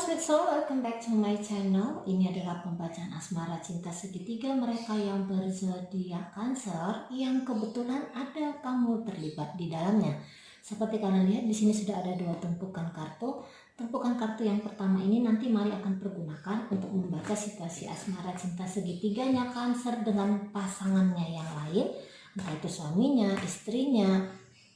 sweet soul, welcome back to my channel. Ini adalah pembacaan asmara cinta segitiga mereka yang berzodiak Cancer, yang kebetulan ada kamu terlibat di dalamnya. Seperti kalian lihat di sini sudah ada dua tumpukan kartu. Tumpukan kartu yang pertama ini nanti Mari akan pergunakan untuk membaca situasi asmara cinta segitiganya Cancer dengan pasangannya yang lain, entah itu suaminya, istrinya,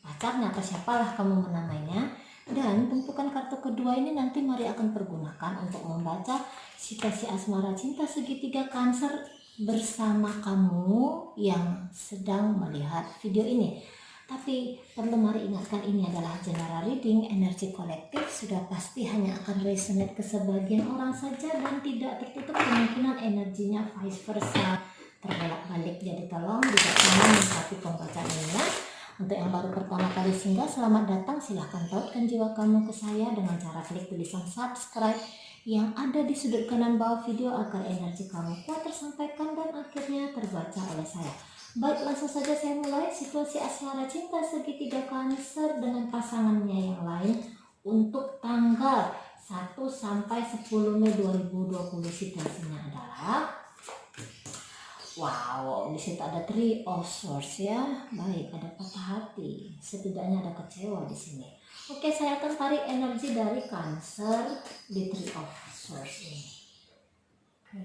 pacarnya, atau siapalah kamu menamainya. Dan tumpukan kartu kedua ini nanti Mari akan pergunakan untuk membaca situasi asmara cinta segitiga Cancer bersama kamu yang sedang melihat video ini. Tapi perlu Mari ingatkan, ini adalah general reading, energi kolektif, sudah pasti hanya akan resonate ke sebagian orang saja dan tidak tertutup kemungkinan energinya vice versa terbolak-balik. Jadi tolong bijaksana menyikapi pembacaan ini ya. Untuk yang baru pertama kali singgah, selamat datang. Silahkan tautkan jiwa kamu ke saya dengan cara klik tulisan subscribe yang ada di sudut kanan bawah video agar energi kamu kuat tersampaikan dan akhirnya terbaca oleh saya. Baik, langsung saja saya mulai situasi asmara cinta segitiga Cancer dengan pasangannya yang lain untuk tanggal 1 sampai 10 Mei 2020. Situasinya adalah wow, di situ ada Three of Swords ya. Baik, ada patah hati. Setidaknya ada kecewa di sini. Oke, saya akan tarik energi dari Cancer di Three of Swords ini. Oke.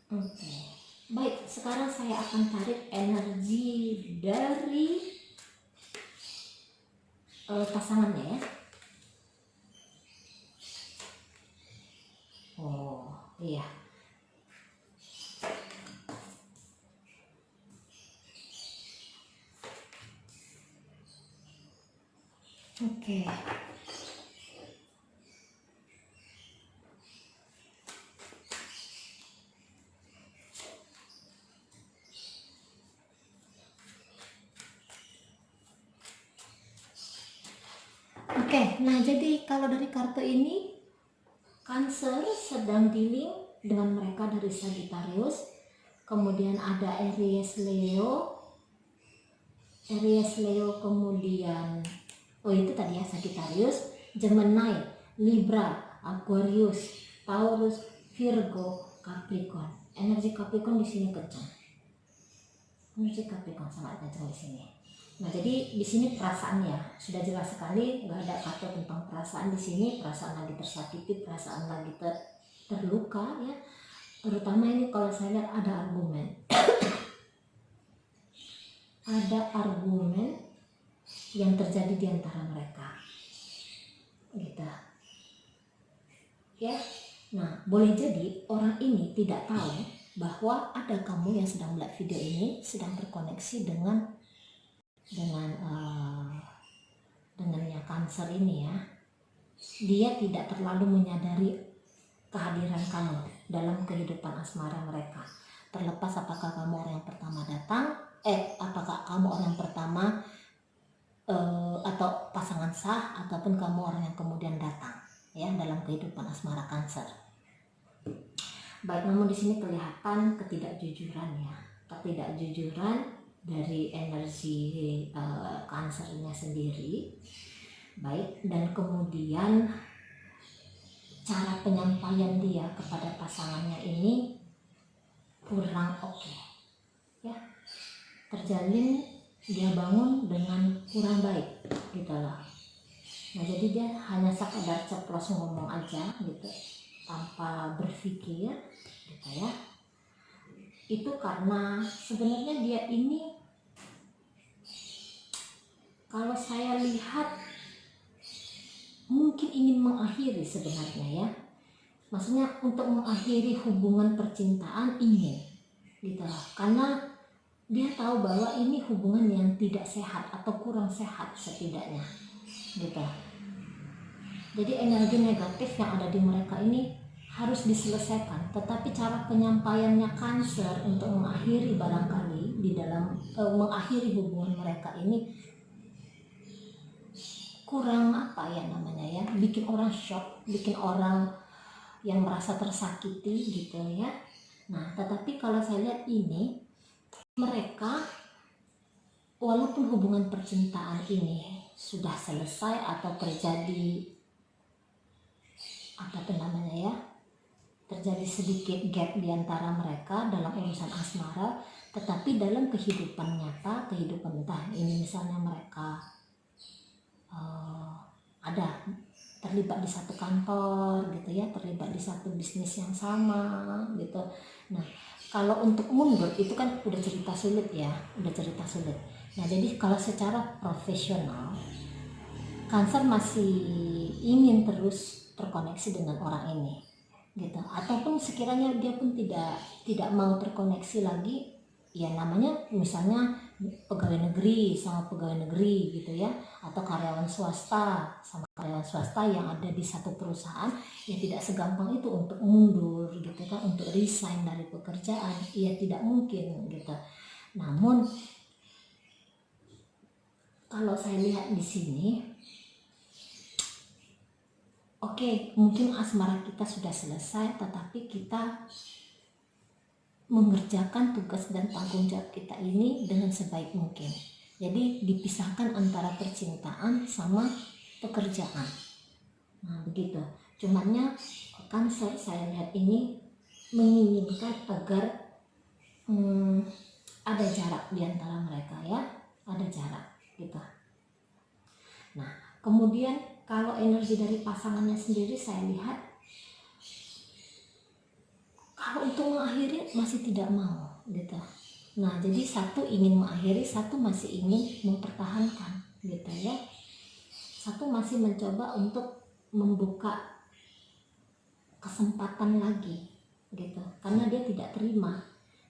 Oke. Baik, sekarang saya akan tarik energi dari pasangannya ya. Oh, iya. Oke. Oke, nah jadi kalau dari kartu ini Cancer sedang dealing dengan mereka dari Sagittarius, kemudian ada Aries Leo, kemudian itu tadi ya Sagittarius, Gemini, Libra, Aquarius, Taurus, Virgo, Capricorn. Energi Capricorn di sini kencang. Energi Capricorn sangat kencang di sini. Nah, jadi di sini perasaannya sudah jelas sekali, nggak ada kata tentang perasaan di sini. Perasaan lagi tersakiti, perasaan lagi terluka ya. Terutama ini kalau saya lihat ada argumen, ada argumen yang terjadi di antara mereka, gitu. Ya, nah boleh jadi orang ini tidak tahu bahwa ada kamu yang sedang melihat video ini sedang terkoneksi dengan dengannya Cancer ini ya. Dia tidak terlalu menyadari kehadiran kamu dalam kehidupan asmara mereka. Terlepas apakah kamu orang yang pertama datang, apakah kamu orang yang pertama atau pasangan sah, ataupun kamu orang yang kemudian datang ya dalam kehidupan asmara Cancer. Baik, namun di sini kelihatan ketidakjujuran ya, ketidakjujuran dari energi Cancernya sendiri. Baik, dan kemudian cara penyampaian dia kepada pasangannya ini kurang oke. Ya, terjalin dia bangun dengan kurang baik gitu loh. Nah, jadi dia hanya sekadar ceplos ngomong aja gitu tanpa berpikir gitu ya. Itu karena sebenarnya dia ini, kalau saya lihat, mungkin ingin mengakhiri sebenarnya ya. Maksudnya untuk mengakhiri hubungan percintaan ingin gitu lah. Karena dia tahu bahwa ini hubungan yang tidak sehat atau kurang sehat setidaknya gitu. Jadi energi negatif yang ada di mereka ini harus diselesaikan, tetapi cara penyampaiannya Cancer untuk mengakhiri barangkali di dalam mengakhiri hubungan mereka ini kurang apa ya namanya ya, bikin orang shock, bikin orang yang merasa tersakiti gitu ya. Nah, tetapi kalau saya lihat ini, mereka walaupun hubungan percintaan ini sudah selesai atau terjadi apa tuh namanya ya, terjadi sedikit gap di antara mereka dalam urusan asmara, tetapi dalam kehidupan nyata, kehidupan entah ini misalnya mereka ada terlibat di satu kantor gitu ya, terlibat di satu bisnis yang sama gitu. Nah, kalau untuk mundur itu kan udah cerita sulit ya, udah cerita sulit. Nah, jadi kalau secara profesional, Cancer masih ingin terus terkoneksi dengan orang ini gitu, ataupun sekiranya dia pun tidak mau terkoneksi lagi, ya namanya misalnya pegawai negeri sama pegawai negeri gitu ya, atau karyawan swasta sama karyawan swasta yang ada di satu perusahaan, ya tidak segampang itu untuk mundur gitu kan, untuk resign dari pekerjaan, ya tidak mungkin gitu. Namun kalau saya lihat di sini, oke, mungkin asmara kita sudah selesai, tetapi kita mengerjakan tugas dan tanggung jawab kita ini dengan sebaik mungkin. Jadi dipisahkan antara percintaan sama pekerjaan. Nah, begitu. Cumannya Cancer saya lihat ini menginginkan agar ada jarak di antara mereka ya, ada jarak gitu. Nah, kemudian kalau energi dari pasangannya sendiri saya lihat kalau untuk mengakhiri masih tidak mau gitu. Nah, jadi satu ingin mengakhiri, satu masih ingin mempertahankan gitu ya. Satu masih mencoba untuk membuka kesempatan lagi gitu. Karena dia tidak terima.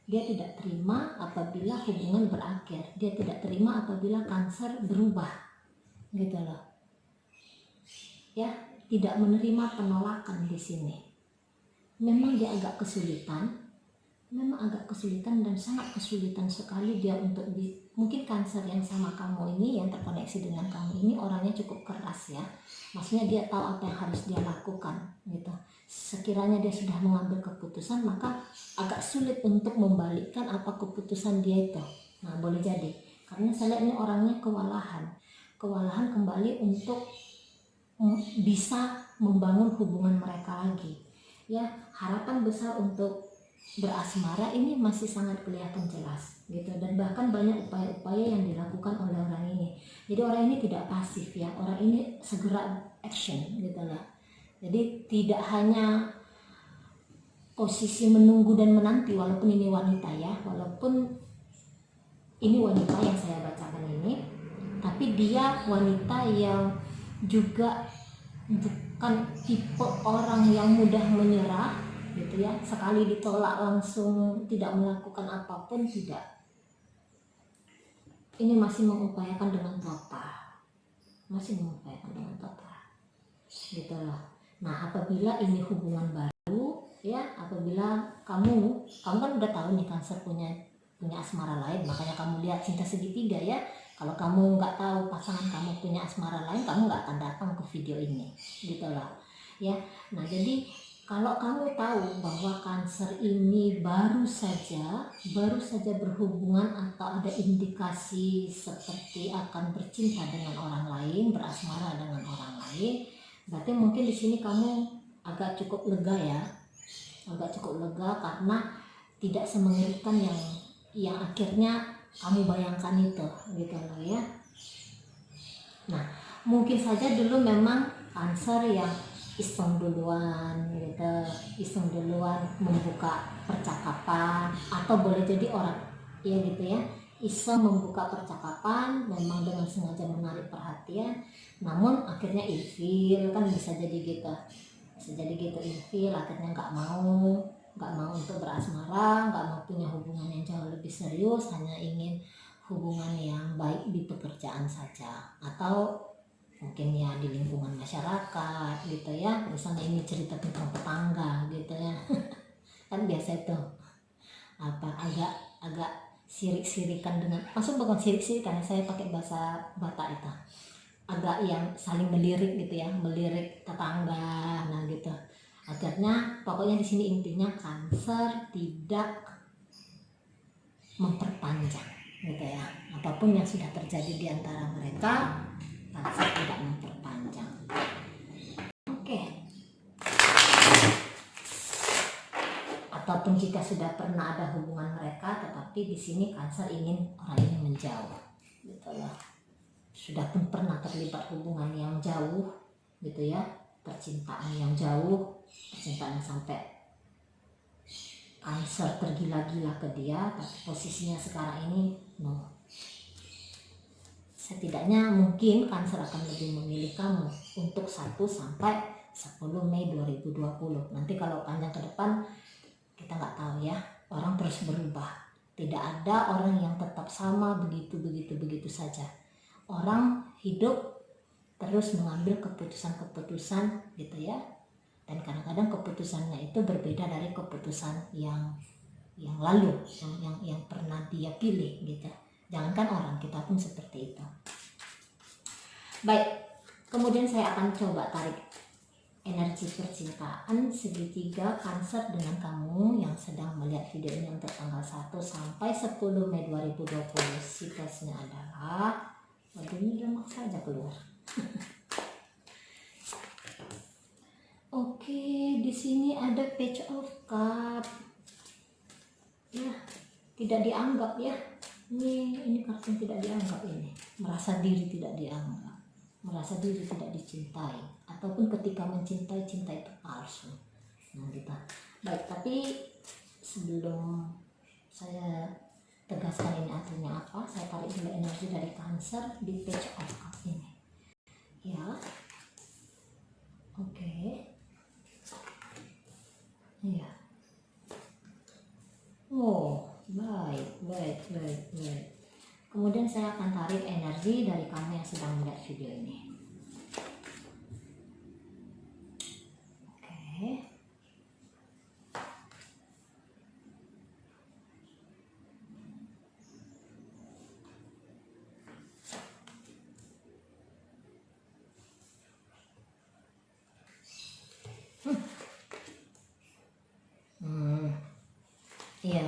Dia tidak terima apabila hubungan berakhir. Dia tidak terima apabila Cancer berubah gitu loh. Ya, tidak menerima penolakan di sini. Memang dia agak kesulitan dan sangat kesulitan sekali dia untuk mungkin Cancer yang sama kamu ini, yang terkoneksi dengan kamu ini orangnya cukup keras ya, maksudnya dia tahu apa yang harus dia lakukan gitu. Sekiranya dia sudah mengambil keputusan, maka agak sulit untuk membalikkan apa keputusan dia itu. Nah, boleh jadi karena saya lihat ini orangnya kewalahan kembali untuk bisa membangun hubungan mereka lagi ya. Harapan besar untuk berasmara ini masih sangat kelihatan jelas gitu, dan bahkan banyak upaya-upaya yang dilakukan oleh orang ini. Jadi orang ini tidak pasif ya, orang ini segera action gitu lah. Jadi tidak hanya posisi menunggu dan menanti, walaupun ini wanita ya, walaupun ini wanita yang saya bacakan ini, tapi dia wanita yang juga bukan tipe orang yang mudah menyerah gitu ya, sekali ditolak langsung tidak melakukan apapun, tidak. Ini masih mengupayakan dengan total, gitu loh. Nah, apabila ini hubungan baru ya, apabila kamu kan udah tahu nih Cancer punya asmara lain, makanya kamu lihat cinta segitiga ya. Kalau kamu nggak tahu pasangan kamu punya asmara lain, kamu nggak akan datang ke video ini gitu loh ya. Nah, jadi kalau kamu tahu bahwa Cancer ini baru saja berhubungan atau ada indikasi seperti akan bercinta dengan orang lain, berasmara dengan orang lain, berarti mungkin di sini kamu agak cukup lega ya, karena tidak semengerikan yang akhirnya kamu bayangkan itu gitu loh ya. Nah, mungkin saja dulu memang Cancer yang iseng duluan membuka percakapan, atau boleh jadi orang ya gitu ya, iseng membuka percakapan memang dengan sengaja menarik perhatian, namun akhirnya ilfil kan, bisa jadi gitu ilfil, akhirnya nggak mau untuk berasmara, nggak mau punya hubungan yang jauh lebih serius, hanya ingin hubungan yang baik di pekerjaan saja, atau mungkin ya di lingkungan masyarakat gitu ya, misalnya ini cerita tentang tetangga gitu ya kan biasa itu agak sirik-sirikan dengan, maksud bukan sirik-sirikan, saya pakai bahasa Batak itu, agak yang saling melirik gitu ya, melirik tetangga, nah gitu, Akhirnya pokoknya di sini intinya Cancer tidak memperpanjang gitu ya. Apapun yang sudah terjadi di antara mereka, Cancer tidak memperpanjang. Oke. Ataupun jika sudah pernah ada hubungan mereka, tetapi di sini Cancer ingin orang ini menjauh gitu ya. Sudah pun pernah terlibat hubungan yang jauh gitu ya, percintaan yang jauh, percintaan yang sampai Cancer tergila-gila ke dia, tapi posisinya sekarang ini no. Setidaknya mungkin Cancer akan lebih memilih kamu untuk 1 sampai 10 Mei 2020. Nanti kalau panjang ke depan kita nggak tahu ya, orang terus berubah. Tidak ada orang yang tetap sama begitu saja. Orang hidup terus mengambil keputusan-keputusan gitu ya. Dan kadang-kadang keputusannya itu berbeda dari keputusan yang lalu, yang pernah dia pilih gitu. Jangankan orang, kita pun seperti itu. Baik, kemudian saya akan coba tarik energi percintaan segitiga Cancer dengan kamu yang sedang melihat video ini untuk tanggal 1 sampai 10 Mei 2020. Situasinya adalah, waduh ini lemak saja keluar. Oke, di sini ada Page of Cups. Ya, tidak dianggap ya. Ini kartu yang tidak dianggap ini. Merasa diri tidak dianggap. Merasa diri tidak dicintai. Ataupun ketika mencintai, cinta itu palsu. Nah, gitu. Baik, tapi sebelum saya tegaskan ini artinya apa, saya tarik dulu energi dari Cancer di Page of Cups ini. Ya. Oke. Iya. Oh, baik. Kemudian saya akan tarik energi dari kamu yang sedang melihat video ini. Oke. Iya.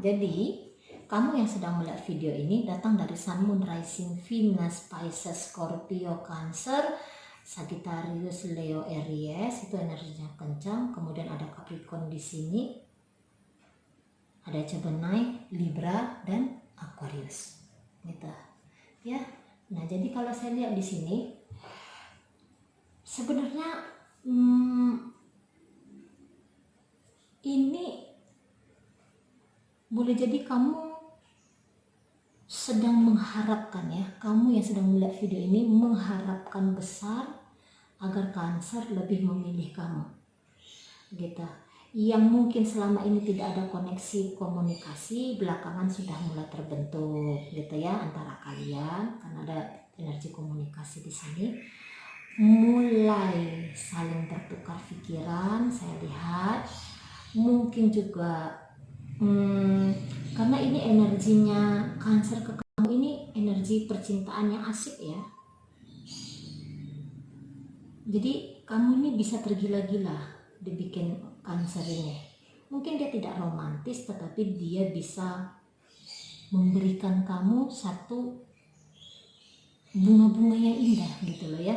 Jadi, kamu yang sedang melihat video ini datang dari Sun, Moon, Rising, Venus, Pisces, Scorpio, Cancer, Sagittarius, Leo, Aries, itu energinya kencang. Kemudian ada Capricorn di sini, ada Gemini, Libra, dan Aquarius. Gitu. Ya. Nah, jadi kalau saya lihat di sini, sebenarnya ini boleh jadi kamu sedang mengharapkan ya, kamu yang sedang melihat video ini mengharapkan besar agar Cancer lebih memilih kamu gitu. Yang mungkin selama ini tidak ada koneksi komunikasi, belakangan sudah mulai terbentuk gitu ya antara kalian, karena ada energi komunikasi di sini. Mulai saling bertukar pikiran, saya lihat. Mungkin juga karena ini energinya Cancer ke kamu ini energi percintaan yang asik ya. Jadi kamu ini bisa tergila-gila dibikin Cancer ini. Mungkin dia tidak romantis, tetapi dia bisa memberikan kamu satu bunga-bunga yang indah gitu loh ya.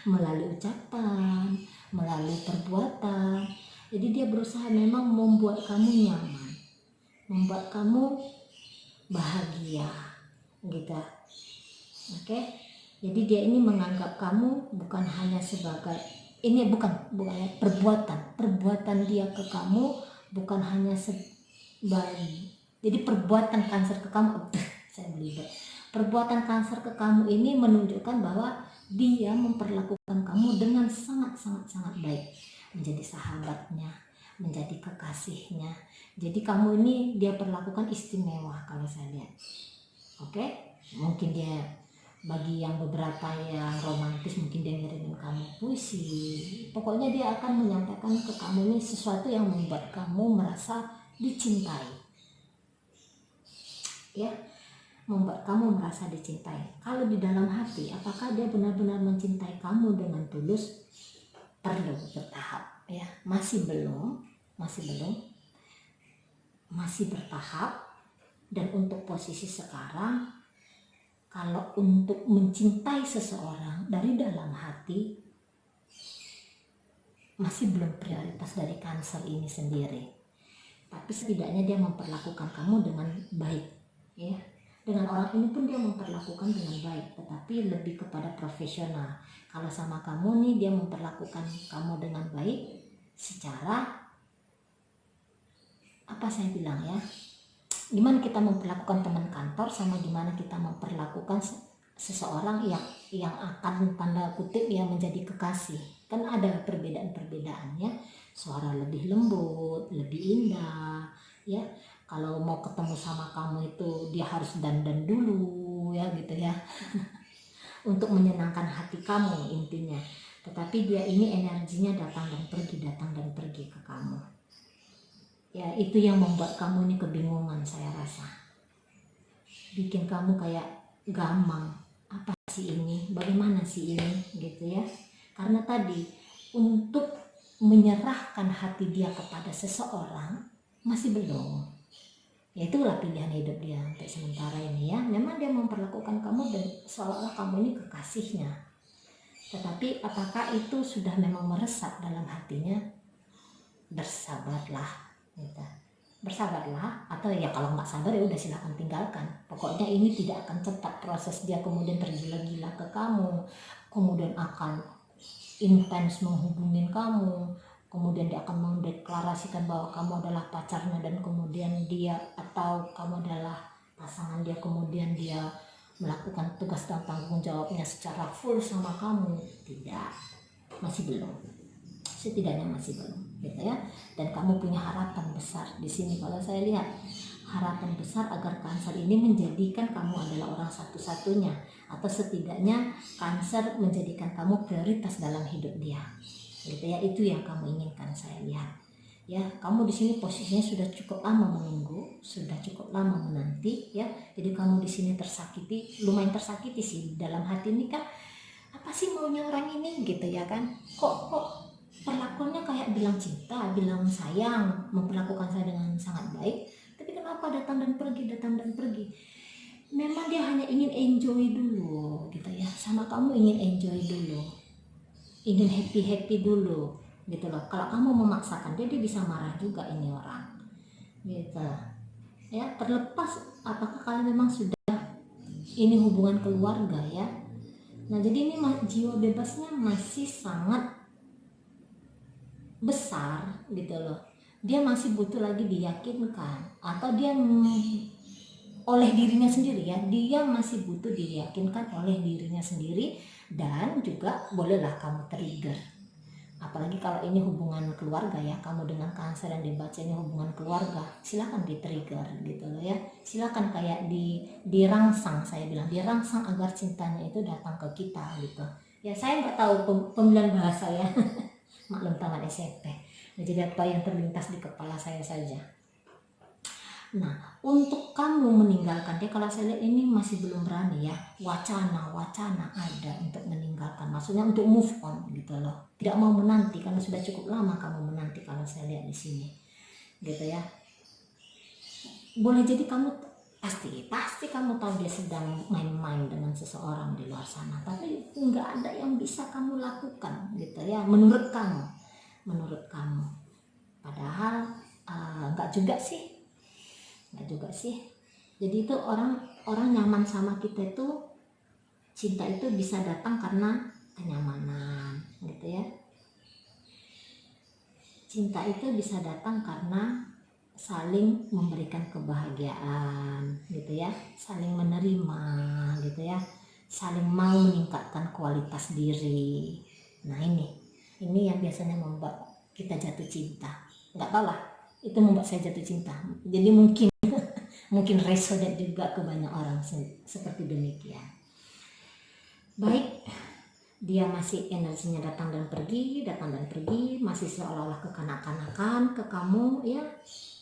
Melalui ucapan, melalui perbuatan. Jadi dia berusaha memang membuat kamu nyaman, membuat kamu bahagia gitu. Oke. Jadi dia ini menganggap kamu bukan hanya sebagai, ini bukan perbuatan dia ke kamu bukan hanya sebagai, jadi perbuatan Cancer ke kamu, saya belibet. Perbuatan Cancer ke kamu ini menunjukkan bahwa dia memperlakukan kamu dengan sangat baik, menjadi sahabatnya, menjadi kekasihnya. Jadi kamu ini dia perlakukan istimewa kalau saya lihat. Oke? Mungkin dia, bagi yang beberapa yang romantis, mungkin dia ngirimin kamu puisi. Pokoknya dia akan menyampaikan ke kamu ini sesuatu yang membuat kamu merasa dicintai. Ya. membuat kamu merasa dicintai. Kalau di dalam hati, apakah dia benar-benar mencintai kamu dengan tulus? Perlu bertahap, ya. Masih belum, masih bertahap. Dan untuk posisi sekarang, kalau untuk mencintai seseorang dari dalam hati, masih belum prioritas dari Cancer ini sendiri. Tapi setidaknya dia memperlakukan kamu dengan baik, ya. Dengan orang ini pun dia memperlakukan dengan baik, tetapi lebih kepada profesional. Kalau sama kamu nih, dia memperlakukan kamu dengan baik secara, apa saya bilang ya, gimana kita memperlakukan teman kantor sama gimana kita memperlakukan seseorang yang akan tanda kutip ya menjadi kekasih. Kan ada perbedaan-perbedaannya. Suara lebih lembut, lebih indah, ya. Kalau mau ketemu sama kamu itu dia harus dandan dulu, ya gitu ya. Untuk menyenangkan hati kamu intinya. Tetapi dia ini energinya datang dan pergi ke kamu. Ya, itu yang membuat kamu ini kebingungan, saya rasa. Bikin kamu kayak gamang. Apa sih ini? Bagaimana sih ini? Gitu ya. Karena tadi, untuk menyerahkan hati dia kepada seseorang, masih belum. Ya, itulah pilihan hidup dia untuk sementara ini ya. Memang dia memperlakukan kamu dan seolah-olah kamu ini kekasihnya. Tetapi apakah itu sudah memang meresap dalam hatinya? Bersabarlah. Gitu. Bersabarlah, atau ya kalau nggak sabar ya udah silakan tinggalkan. Pokoknya ini tidak akan cepat proses dia kemudian tergila-gila ke kamu, kemudian akan intens menghubungin kamu, kemudian dia akan mendeklarasikan bahwa kamu adalah pacarnya, dan kemudian dia atau kamu adalah pasangan dia, kemudian dia melakukan tugas dan tanggung jawabnya secara full sama kamu. Tidak, masih belum. Setidaknya masih belum, gitu ya. Dan kamu punya harapan besar di sini. Kalau saya lihat harapan besar agar Cancer ini menjadikan kamu adalah orang satu-satunya, atau setidaknya Cancer menjadikan kamu prioritas dalam hidup dia, gitu ya. Itu yang kamu inginkan, saya lihat. Ya, kamu di sini posisinya sudah cukup lama menunggu, sudah cukup lama menanti, ya. Jadi kamu di sini tersakiti, lumayan tersakiti sih dalam hati ini kan. Apa sih maunya orang ini, gitu ya kan? Kok perlakuannya kayak bilang cinta, bilang sayang, memperlakukan saya dengan sangat baik, tapi kenapa datang dan pergi? Memang dia hanya ingin enjoy dulu, gitu ya. Sama kamu ingin enjoy dulu, ingin happy dulu, gitu loh. Kalau kamu memaksakan dia bisa marah juga ini orang, gitu ya. Terlepas apakah kalian memang sudah ini hubungan keluarga ya. Nah, jadi ini jiwa bebasnya masih sangat besar, gitu loh. Dia masih butuh lagi diyakinkan, atau dia oleh dirinya sendiri ya, dia masih butuh diyakinkan oleh dirinya sendiri. Dan juga bolehlah kamu trigger, apalagi kalau ini hubungan keluarga ya, kamu dengan Cancer yang dibaca ini hubungan keluarga, silakan di trigger, gitu loh ya. Silakan kayak dirangsang, saya bilang dirangsang agar cintanya itu datang ke kita, gitu ya. Saya nggak tahu pemilihan bahasa ya. Maklum taman SMP. Nah, jadi apa yang terlintas di kepala saya saja. Nah, untuk kamu meninggalkan dia, kalau saya lihat ini masih belum berani ya. Wacana ada untuk meninggalkan, maksudnya untuk move on, gitu loh. Tidak mau menanti karena sudah cukup lama kamu menanti kalau saya lihat di sini, gitu ya. Boleh jadi kamu pasti kamu tahu dia sedang main-main dengan seseorang di luar sana, tapi nggak ada yang bisa kamu lakukan, gitu ya, menurut kamu. Padahal nggak juga sih. Jadi itu orang nyaman sama kita itu, cinta itu bisa datang karena kenyamanan, gitu ya. Cinta itu bisa datang karena saling memberikan kebahagiaan, gitu ya, saling menerima, gitu ya, saling mau meningkatkan kualitas diri. Nah, ini yang biasanya membuat kita jatuh cinta. Nggak tahu lah, itu membuat saya jatuh cinta. Jadi mungkin resonate juga ke banyak orang seperti demikian. Baik, dia masih energinya datang dan pergi, masih seolah-olah kekanak-kanakan ke kamu ya.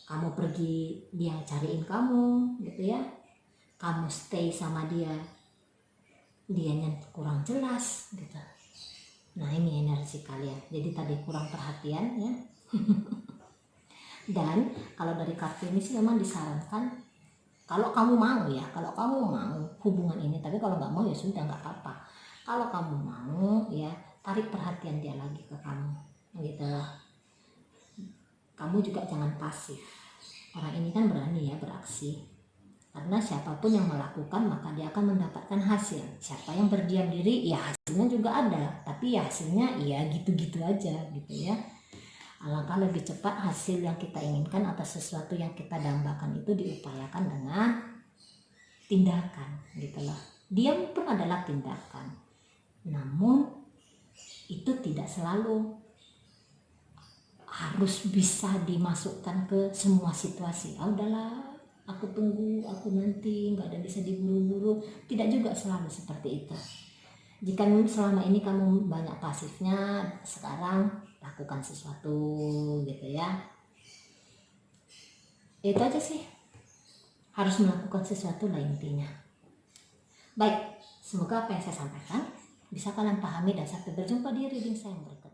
Kamu pergi, dia cariin kamu, gitu ya. kamu stay sama dia, dianya kurang jelas gitu. Nah ini energi kalian, jadi tadi kurang perhatian ya. Dan kalau dari kartu ini sih memang disarankan kalau kamu mau ya, kalau kamu mau hubungan ini, tapi kalau nggak mau ya sudah nggak apa-apa. Kalau kamu mau ya tarik perhatian dia lagi ke kamu gitu. Kamu juga jangan pasif. Orang ini kan berani ya beraksi. Karena siapapun yang melakukan maka dia akan mendapatkan hasil. Siapa yang berdiam diri ya hasilnya juga ada, tapi ya hasilnya ya gitu-gitu aja gitu ya. Alangkah lebih cepat hasil yang kita inginkan atas sesuatu yang kita dambakan itu diupayakan dengan tindakan gitu loh. Diam pun adalah tindakan. Namun itu tidak selalu harus bisa dimasukkan ke semua situasi. Udahlah, aku tunggu, aku nanti, nggak ada bisa diburu-buru. Tidak juga selalu seperti itu. Jika selama ini kamu banyak pasifnya, sekarang lakukan sesuatu gitu ya. Itu aja sih. Harus melakukan sesuatu lah intinya. Baik, semoga apa yang saya sampaikan bisa kalian pahami dan sampai berjumpa di reading saya yang berikutnya.